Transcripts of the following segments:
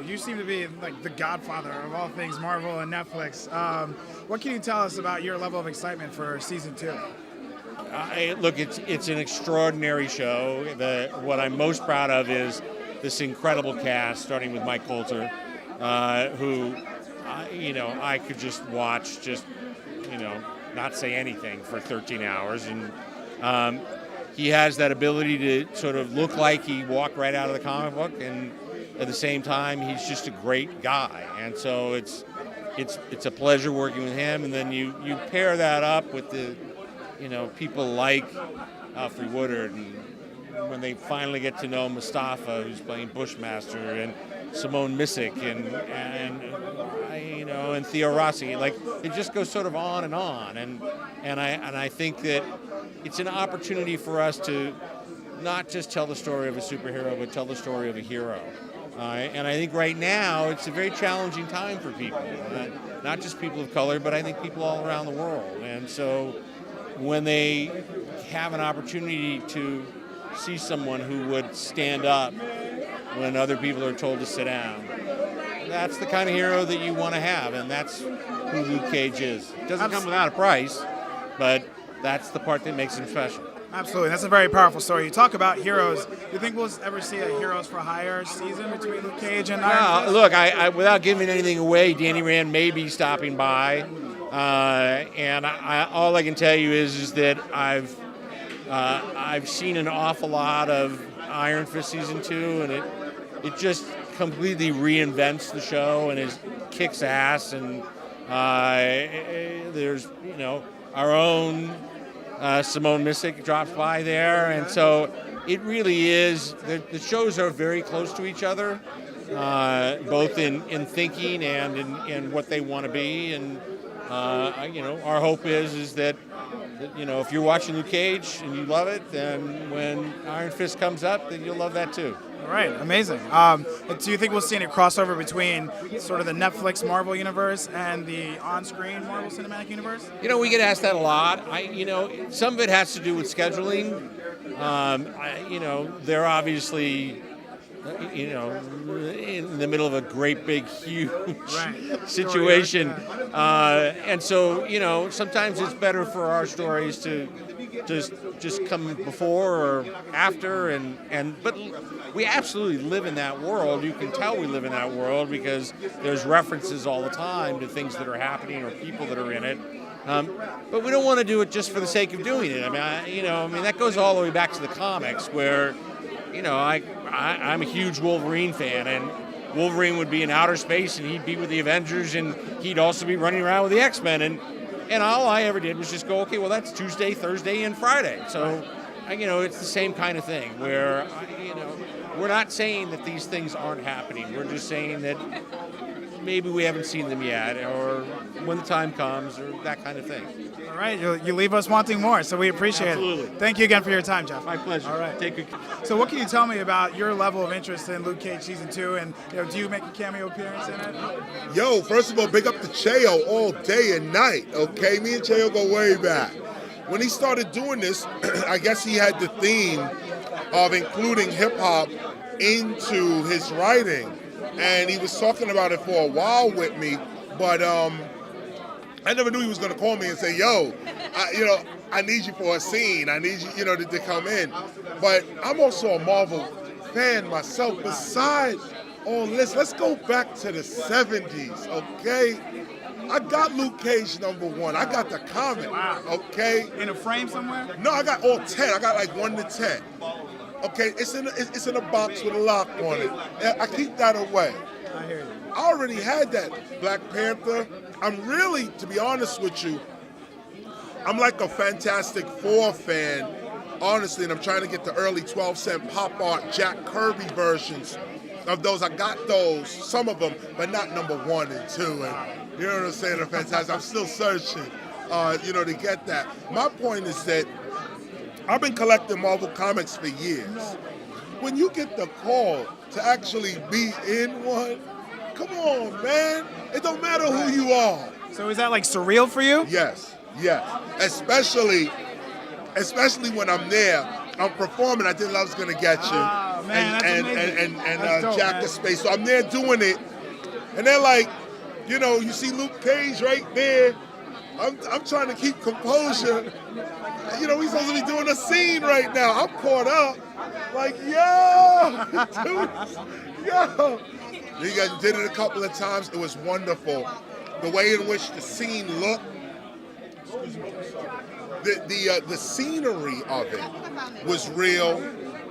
You seem to be like the godfather of all things Marvel and Netflix. What can you tell us about your level of excitement for season 2? Look, it's an extraordinary show. What I'm most proud of is this incredible cast, starting with Mike Colter, who, I could just watch, not say anything for 13 hours. And he has that ability to sort of look like he walked right out of the comic book, and at the same time, he's just a great guy. And so it's a pleasure working with him. And then you pair that up with the people like Alfre Woodard, and when they finally get to know Mustafa, who's playing Bushmaster, and Simone Missick, and Theo Rossi, like it just goes sort of on. And I think that it's an opportunity for us to not just tell the story of a superhero, but tell the story of a hero. And I think right now it's a very challenging time for people, not just people of color, but I think people all around the world. And so when they have an opportunity to see someone who would stand up when other people are told to sit down, that's the kind of hero that you want to have, and that's who Luke Cage is. It doesn't come without a price, but that's the part that makes him special. Absolutely. That's a very powerful story. You talk about heroes. Do you think we'll ever see a Heroes for Hire season between Luke Cage and Iron Fist? Look, I without giving anything away, Danny Rand may be stopping by. And all I can tell you is that I've seen an awful lot of Iron Fist season 2, and it just completely reinvents the show and kicks ass. And there's our own Simone Missick drops by there, and so it really is. The shows are very close to each other, both in thinking and in what they want to be. And our hope is that if you're watching Luke Cage and you love it, then when Iron Fist comes up, then you'll love that too. All right, amazing. Do you think we'll see any crossover between sort of the Netflix Marvel universe and the on-screen Marvel Cinematic Universe? We get asked that a lot. Some of it has to do with scheduling. They're obviously in the middle of a great big huge situation, and so sometimes it's better for our stories to just come before or after, but we absolutely live in that world. You can tell we live in that world because there's references all the time to things that are happening or people that are in it. But we don't want to do it just for the sake of doing it. I mean that goes all the way back to the comics, where I'm a huge Wolverine fan, and Wolverine would be in outer space and he'd be with the Avengers, and he'd also be running around with the X-Men, and all I ever did was just go, okay, well, that's Tuesday, Thursday, and Friday. So, it's the same kind of thing where, we're not saying that these things aren't happening. We're just saying that maybe we haven't seen them yet, or when the time comes, or that kind of thing. All right, you leave us wanting more, so we appreciate Absolutely. it. Thank you again for your time, Jeff. My pleasure. All right. Take good care. So what can you tell me about your level of interest in Luke Cage Season 2, and do you make a cameo appearance in it? Yo, first of all, big up to Cheo all day and night, okay? Me and Cheo go way back. When he started doing this, I guess he had the theme of including hip-hop into his writing, and he was talking about it for a while with me, but I never knew he was going to call me and say, yo, I need you for a scene. I need you, to come in. But I'm also a Marvel fan myself. Besides all this, let's go back to the 70s, okay? I got Luke Cage #1. I got the comic, okay? In a frame somewhere? No, I got all 10. I got like 1 to 10. Okay, it's in a box with a lock on it. I keep that away. I hear you. I already had that Black Panther. I'm really, to be honest with you, I'm like a Fantastic Four fan, honestly, and I'm trying to get the early 12-cent pop art Jack Kirby versions of those. I got those, some of them, but not #1 and 2. And you know what I'm saying? They're fantastic. I'm still searching, to get that. My point is that I've been collecting Marvel comics for years. When you get the call to actually be in one, come on, man. It don't matter who you are. So is that like surreal for you? Yes. Especially when I'm there. I'm performing. I did Love's Gonna Get You. Man, that's and amazing. and That's dope, Jack man. the Space. So I'm there doing it, and they're like, you see Luke Cage right there. I'm trying to keep composure. We're supposed to be doing a scene right now. I'm caught up. Like, yo, dude, yo. You guys did it a couple of times. It was wonderful. The way in which the scene looked, the scenery of it was real,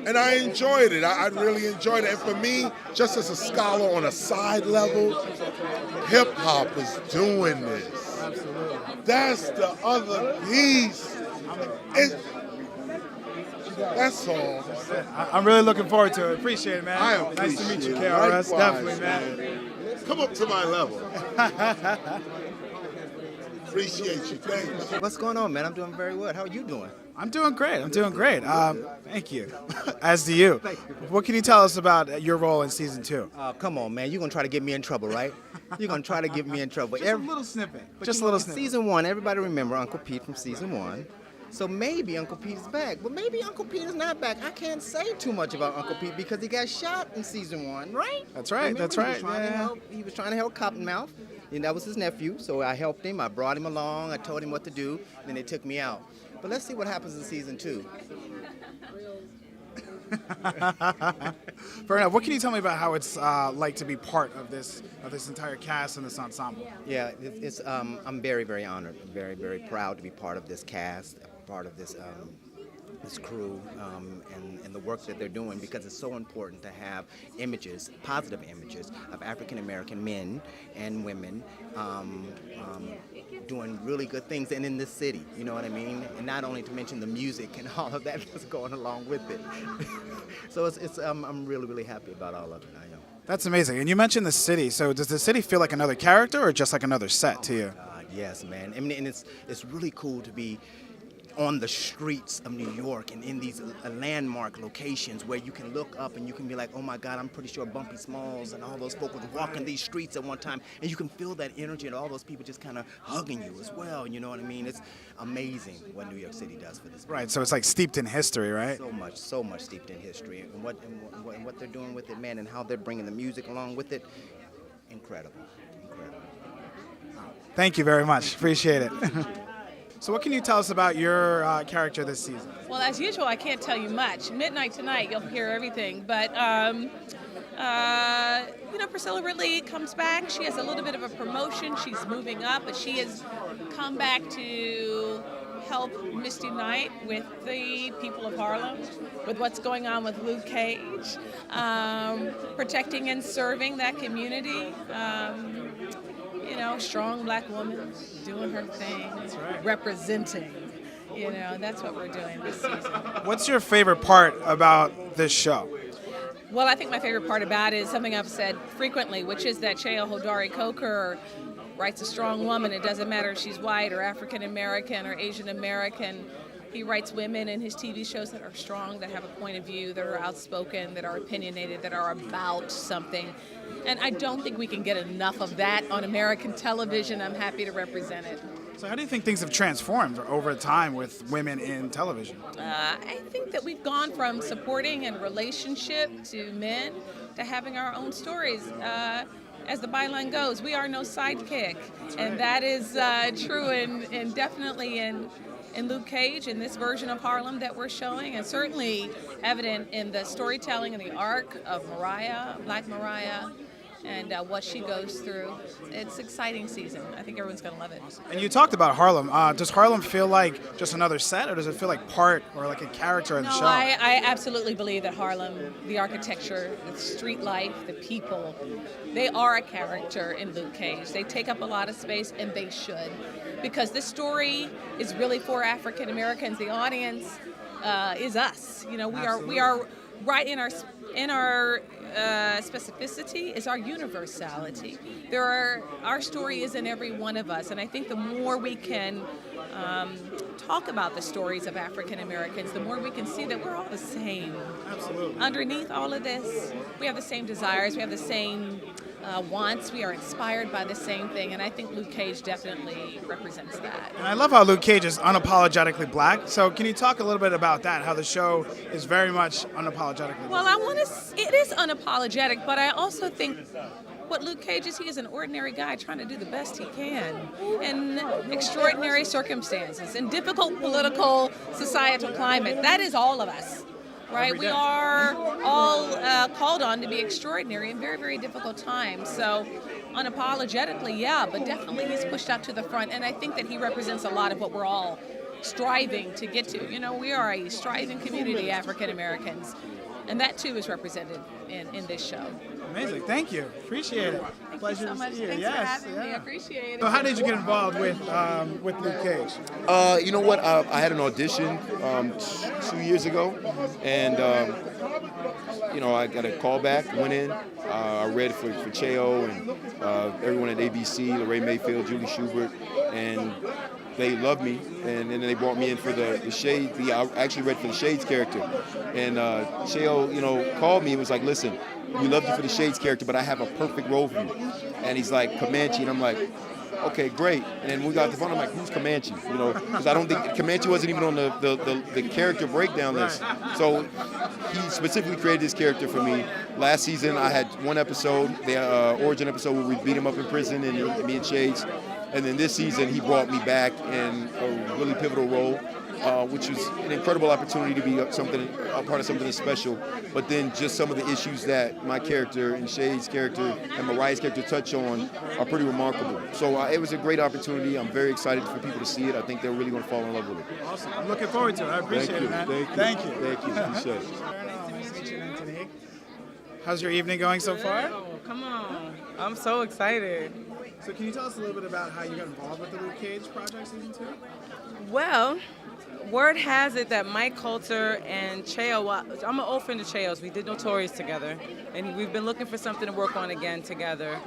and I enjoyed it. I really enjoyed it. And for me, just as a scholar on a side level, hip hop is doing this. Absolutely. That's the other piece. That's all. I'm really looking forward to it. Appreciate it, man. I Nice to meet you, appreciate it. KRS. Likewise, Definitely, man. Come up to my level. Appreciate you. Thanks. What's going on, man? I'm doing very well. How are you doing? I'm doing great. Thank you. As do you. What can you tell us about your role in season 2? Come on, man. You're going to try to get me in trouble, right? You're going to try to get me in trouble. Just a little snippet. But Just you a little know, snippet. Season 1, everybody remember Uncle Pete from season 1. So maybe Uncle Pete's back. But maybe Uncle Pete is not back. I can't say too much about Uncle Pete because he got shot in season 1, right? That's right. Remember, That's right. He was trying to help Cottonmouth. And that was his nephew, so I helped him. I brought him along. I told him what to do. Then they took me out. But let's see what happens in season 2. Fair enough. What can you tell me about how it's like to be part of this entire cast and this ensemble? Yeah, I'm very, very honored. I'm very, very proud to be part of this cast, part of this crew, and the work that they're doing, because it's so important to have images, positive images of African American men and women doing really good things, and in this city, you know what I mean? And not only to mention the music and all of that that's going along with it. So I'm really, really happy about all of it. I know. That's amazing. And you mentioned the city. So does the city feel like another character or just like another set to you? Yes, man. I mean, and it's really cool to be on the streets of New York and in these landmark locations where you can look up and you can be like, oh my God, I'm pretty sure Bumpy Smalls and all those folk were walking these streets at one time, and you can feel that energy and all those people just kind of hugging you as well, you know what I mean? It's amazing what New York City does for this. Right, so it's like steeped in history, right? So much steeped in history, and what they're doing with it, man, and how they're bringing the music along with it, incredible. Thank you very much. Appreciate it. So what can you tell us about your character this season? Well, as usual, I can't tell you much. Midnight tonight, you'll hear everything. But, Priscilla Ridley comes back. She has a little bit of a promotion. She's moving up, but she has come back to help Misty Knight with the people of Harlem, with what's going on with Luke Cage, protecting and serving that community. Strong black woman doing her thing, representing. That's what we're doing this season. What's your favorite part about this show? Well, I think my favorite part about it is something I've said frequently, which is that Cheo Hodari Coker writes a strong woman. It doesn't matter if she's white or African American or Asian American. He writes women in his TV shows that are strong, that have a point of view, that are outspoken, that are opinionated, that are about something. And I don't think we can get enough of that on American television. I'm happy to represent it. So how do you think things have transformed over time with women in television? I think that we've gone from supporting and relationship to men to having our own stories. As the byline goes, we are no sidekick. And that is true and definitely in Luke Cage, in this version of Harlem that we're showing, and certainly evident in the storytelling and the arc of Mariah, Black Mariah, and what she goes through. It's an exciting season. I think everyone's going to love it. And you talked about Harlem. Does Harlem feel like just another set, or does it feel like part or like a character in the show? I absolutely believe that Harlem, the architecture, the street life, the people, they are a character in Luke Cage. They take up a lot of space, and they should, because this story is really for African Americans. The audience is us. We are right in our specificity is our universality. Our story is in every one of us, and I think the more we can talk about the stories of African Americans, the more we can see that we're all the same. Absolutely. Underneath all of this, we have the same desires, we have the same wants. We are inspired by the same thing, and I think Luke Cage definitely represents that. And I love how Luke Cage is unapologetically black. So can you talk a little bit about that? How the show is very much unapologetically Well, black? it is unapologetic, but I also think what Luke Cage is, he is an ordinary guy trying to do the best he can in extraordinary circumstances, in difficult political, societal climate. That is all of us, right? We are all called on to be extraordinary in very, very difficult times. So unapologetically, yeah, but definitely he's pushed out to the front. And I think that he represents a lot of what we're all striving to get to. You know, we are a striving community, African Americans. And that too is represented in this show. Amazing. Thank you. Appreciate it. Thank Pleasure you so to much. see you. Thanks Yes, for having me. yeah. I appreciate it. So how did you get involved with Luke Cage? You know what? I had an audition 2 years ago, and I got a call back. Went in. I read for Cheo and everyone at ABC, Lorraine Mayfield, Julie Schubert, and they loved me. And then they brought me in for the Shade. I actually read for the Shades character, and Cheo, called me and was like, "Listen, we loved you for the Shades character, but I have a perfect role for you." And he's like, "Comanche," and I'm like, "Okay, great." And then we got the phone. I'm like, "Who's Comanche?" Because I don't think Comanche wasn't even on the character breakdown list. So he specifically created this character for me. Last season, I had one episode, the origin episode, where we beat him up in prison, and me and Shades. And then this season, he brought me back in a really pivotal role, which was an incredible opportunity to be a part of something special. But then just some of the issues that my character and Shay's character and Mariah's character touch on are pretty remarkable. So it was a great opportunity. I'm very excited for people to see it. I think they're really going to fall in love with it. Awesome. I'm looking forward to it. I appreciate it, man. Thank you. Thank you. Appreciate it. Nice to meet you, Anthony. How's your evening going so far? Oh, come on. I'm so excited. So can you tell us a little bit about how you got involved with the Luke Cage project season 2? Well, word has it that Mike Colter and Cheo, I'm an old friend of Cheo's. We did Notorious together, and we've been looking for something to work on again together.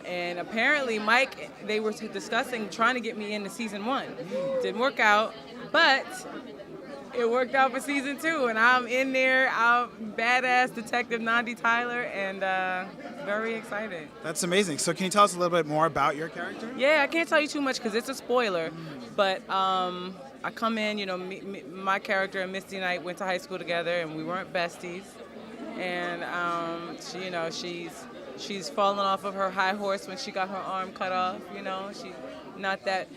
And apparently Mike, they were discussing trying to get me into season 1. Didn't work out, but it worked out for season 2, and I'm in there. I'm badass detective Nandi Tyler, and very excited. That's amazing. So can you tell us a little bit more about your character? Yeah, I can't tell you too much because it's a spoiler, but I come in, my character and Misty Knight went to high school together, and we weren't besties, and she's fallen off of her high horse when she got her arm cut off. She not that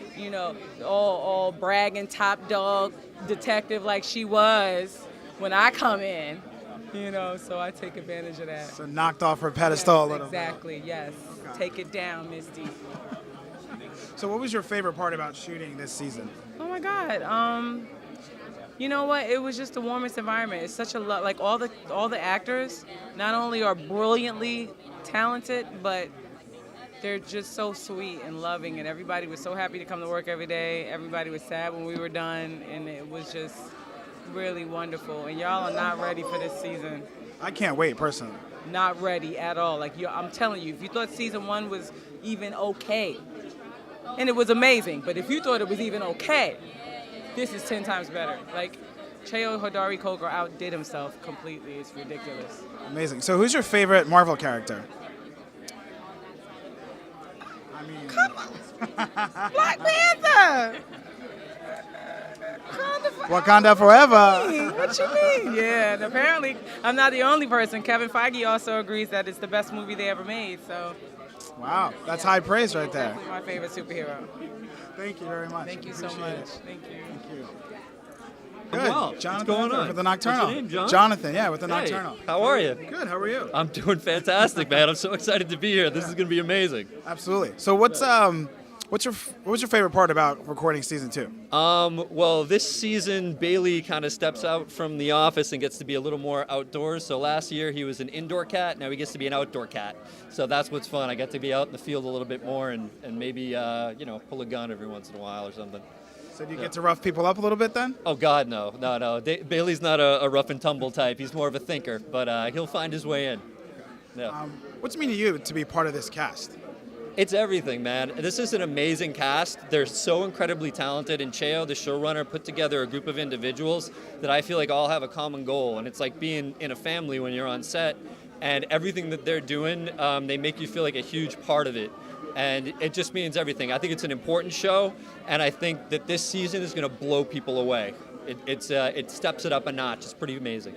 all bragging top dog detective like she was when I come in. So I take advantage of that. So knocked off her pedestal a little Exactly, yes. Okay. Take it down, Misty. bit. So what was your favorite part about shooting this season? Oh my God. You know what? It was just the warmest environment. It's such a lot. Like all the actors, not only are brilliantly talented, but they're just so sweet and loving, and everybody was so happy to come to work every day. Everybody was sad when we were done, and it was just really wonderful. And y'all are not ready for this season. I can't wait, personally. Not ready at all. I'm telling you, if you thought season 1 was even okay, and it was amazing, but if you thought it was even okay, this is 10 times better. Like, Cheo Hodari Coker outdid himself completely. It's ridiculous. Amazing. So who's your favorite Marvel character? Black Panther! Wakanda forever. What you mean? Yeah, and apparently I'm not the only person. Kevin Feige also agrees that it's the best movie they ever made, so Wow, that's high praise right there. definitely my favorite superhero. Thank you very much. Thank you so Appreciate much. it. Thank you. Thank you. I'm Good. well. Jonathan What's going on? with the Nocturnal. What's your name, John? Jonathan, yeah, with the Hey, Nocturnal. how are you? Good. How are you? I'm doing fantastic, man. I'm so excited to be here. This is going to be amazing. Absolutely. So what was your favorite part about recording season 2? Well, this season, Bailey kind of steps out from the office and gets to be a little more outdoors. So last year he was an indoor cat. Now he gets to be an outdoor cat. So that's what's fun. I get to be out in the field a little bit more and maybe, pull a gun every once in a while or something. So do you get to rough people up a little bit then? Oh, God, no. Bailey's not a rough and tumble type. He's more of a thinker, but he'll find his way in. Yeah. What's it mean to you to be part of this cast? It's everything, man. This is an amazing cast. They're so incredibly talented, and Cheo, the showrunner, put together a group of individuals that I feel like all have a common goal, and it's like being in a family when you're on set. and everything that they're doing, they make you feel like a huge part of it. And it just means everything. I think it's an important show, and I think that this season is going to blow people away. It steps it up a notch. It's pretty amazing.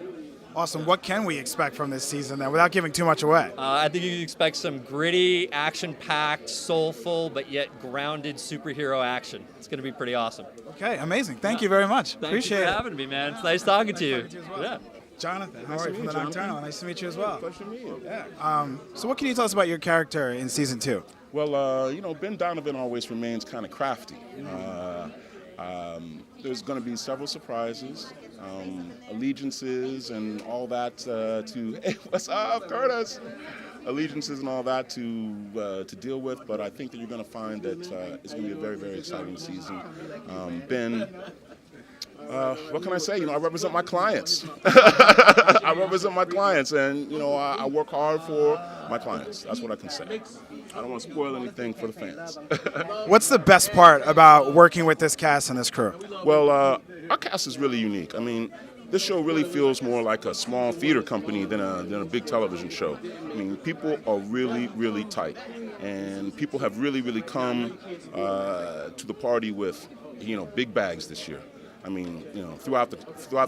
Awesome. What can we expect from this season then, without giving too much away? I think you can expect some gritty, action-packed, soulful, but yet grounded superhero action. It's going to be pretty awesome. Okay, amazing. Thank you very much. Appreciate Thank you it. for having me, man. It's nice talking to you. Talking to you as well. Yeah. Jonathan, how Nice are to you meet from the you, Nocturnal? Jonathan. Nice to meet you as well. Pleasure to meet you. Yeah. So what can you tell us about your character in season 2? Well, Ben Donovan always remains kind of crafty. There's going to be several surprises, allegiances and all that to, hey, what's up, Curtis? Allegiances and all that to deal with, but I think that you're going to find that it's going to be a very, very exciting season. Ben, what can I say? I represent my clients. I represent my clients, and I work hard for my clients. That's what I can say. I don't want to spoil anything for the fans. What's the best part about working with this cast and this crew? Well, our cast is really unique. I mean, this show really feels more like a small theater company than a big television show. I mean, people are really, really tight, and people have really, really come to the party with, big bags this year. I mean, throughout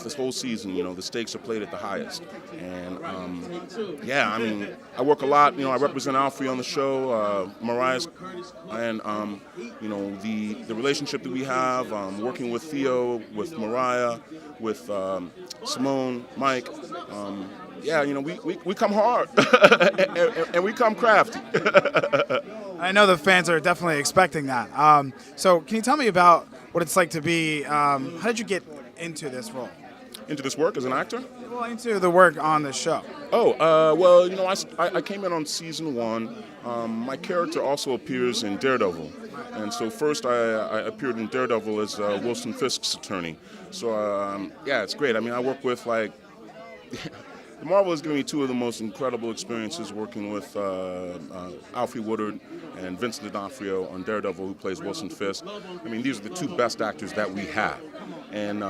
this whole season, the stakes are played at the highest. And, I mean, I work a lot. I represent Alfred on the show, Mariah's, and, the relationship that we have, working with Theo, with Mariah, with Simone, Mike. We come hard, and we come crafty. I know the fans are definitely expecting that. So can you tell me about what it's like to be, how did you get into this role? Into this work as an actor? Well, into the work on the show. I came in on season 1. My character also appears in Daredevil. And so first I appeared in Daredevil as Wilson Fisk's attorney. So, it's great. I mean, I work with, the Marvel is giving me 2 of the most incredible experiences working with Alfred Woodard and Vincent D'Onofrio on Daredevil, who plays Wilson Fisk. I mean, these are the 2 best actors that we have. And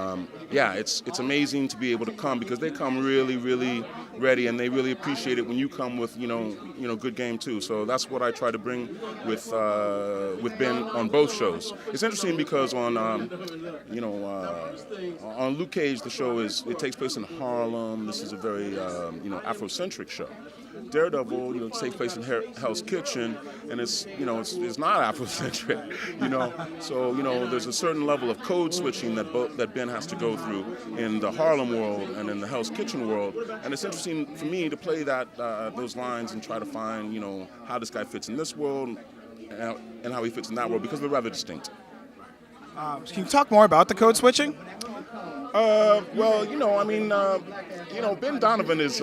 it's amazing to be able to come, because they come really, really ready, and they really appreciate it when you come with good game too. So that's what I try to bring with Ben on both shows. It's interesting because on Luke Cage, the show it takes place in Harlem. This is a very Afrocentric show. Daredevil, takes place in Hell's Kitchen, and it's not Afrocentric, So there's a certain level of code switching that Ben has to go through in the Harlem world and in the Hell's Kitchen world, and it's interesting for me to play those lines and try to find how this guy fits in this world and how he fits in that world, because they're rather distinct. Can you talk more about the code switching? Ben Donovan is, he's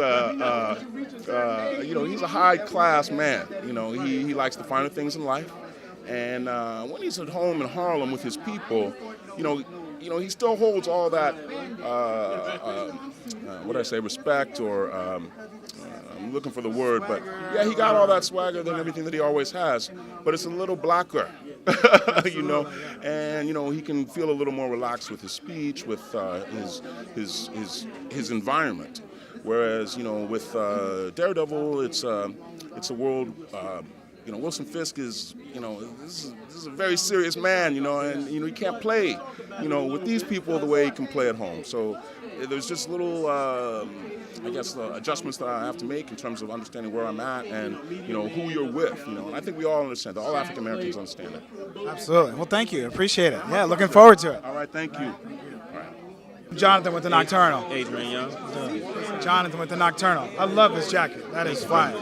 a high-class man. He likes the finer things in life. And when he's at home in Harlem with his people, he still holds all that, respect, or I'm looking for the word, but yeah, he got all that swagger and everything that he always has, but it's a little blacker, and he can feel a little more relaxed with his speech, with his environment. Whereas with Daredevil, it's a world. Wilson Fisk is, this is a very serious man, and he can't play, with these people the way he can play at home. So there's just little, adjustments that I have to make in terms of understanding where I'm at and, who you're with, and I think we all understand that. All African Americans understand that. Absolutely. Well, thank you. Appreciate it. Yeah, looking forward to it. All right, thank you. Jonathan with the Nocturnal. Adrian Young. Jonathan with the Nocturnal. I love this jacket. That is fine.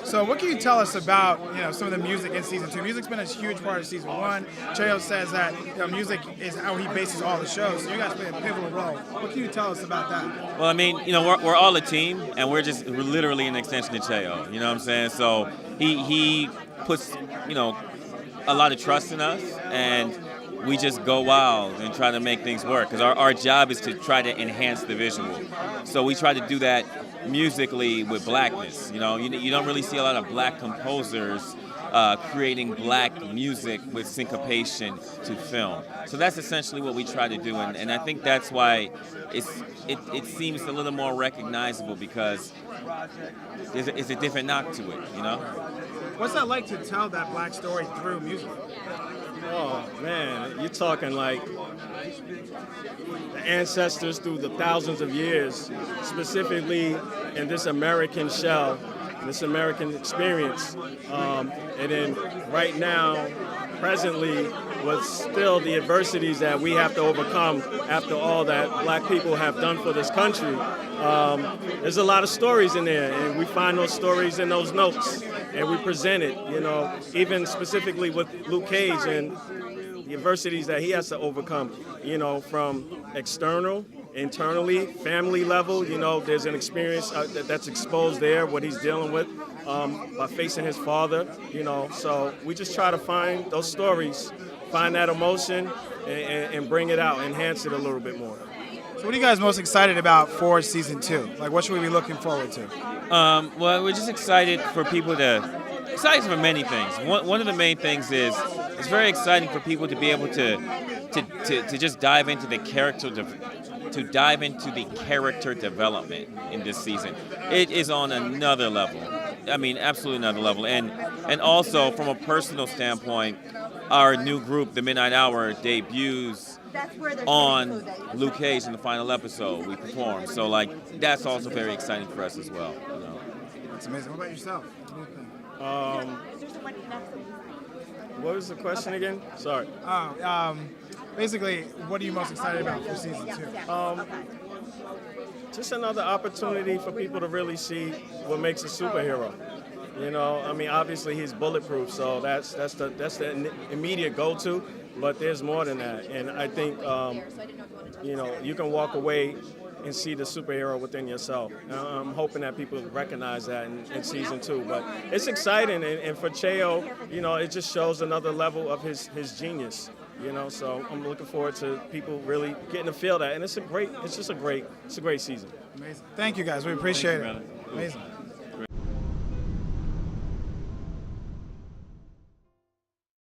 So what can you tell us about some of the music in season 2? Music's been a huge part of season 1. Cheo says that music is how he bases all the shows. So you guys play a pivotal role. What can you tell us about that? Well, I mean, we're all a team, and we're literally an extension of Cheo. You know what I'm saying? So he puts a lot of trust in us, and we just go wild and try to make things work, because our job is to try to enhance the visual. So we try to do that musically with blackness. You don't really see a lot of black composers creating black music with syncopation to film. So that's essentially what we try to do, and I think that's why it seems a little more recognizable because it's a different knock to it, you know? What's that like to tell that black story through music? Oh man, you're talking like the ancestors through the thousands of years, specifically in this American shell, this American experience. And then right now, presently, with still the adversities that we have to overcome after all that black people have done for this country, there's a lot of stories in there, and we find those stories in those notes, and we present it, you know, even specifically with Luke Cage and the adversities that he has to overcome, you know, from external, internally, family level, you know, there's an experience that's exposed there, what he's dealing with by facing his father, you know, so we just try to find those stories, find that emotion, and bring it out, enhance it a little bit more. So what are you guys most excited about for season 2? Like, what should we be looking forward to? Well, we're just excited for people excited for many things. One of the main things is it's very exciting for people to be able to just dive into the character development in this season. It is on another level. I mean, absolutely another level. And also from a personal standpoint, our new group, the Midnight Hour, debuts on Luke Cage in the final episode. We perform. So like that's also very exciting for us as well. You know? That's amazing. What about yourself? What do you think? What was the question again? Sorry. Basically, what are you most excited about for season 2? Just another opportunity for people to really see what makes a superhero. You know, I mean, obviously he's bulletproof, so that's the immediate go-to. But there's more than that, and I think you know, you can walk away and see the superhero within yourself. I'm hoping that people recognize that in season 2. But it's exciting, and for Cheo, you know, it just shows another level of his genius. You know, so I'm looking forward to people really getting to feel that, and it's a great season. Amazing. Thank you guys. We appreciate it. Amazing.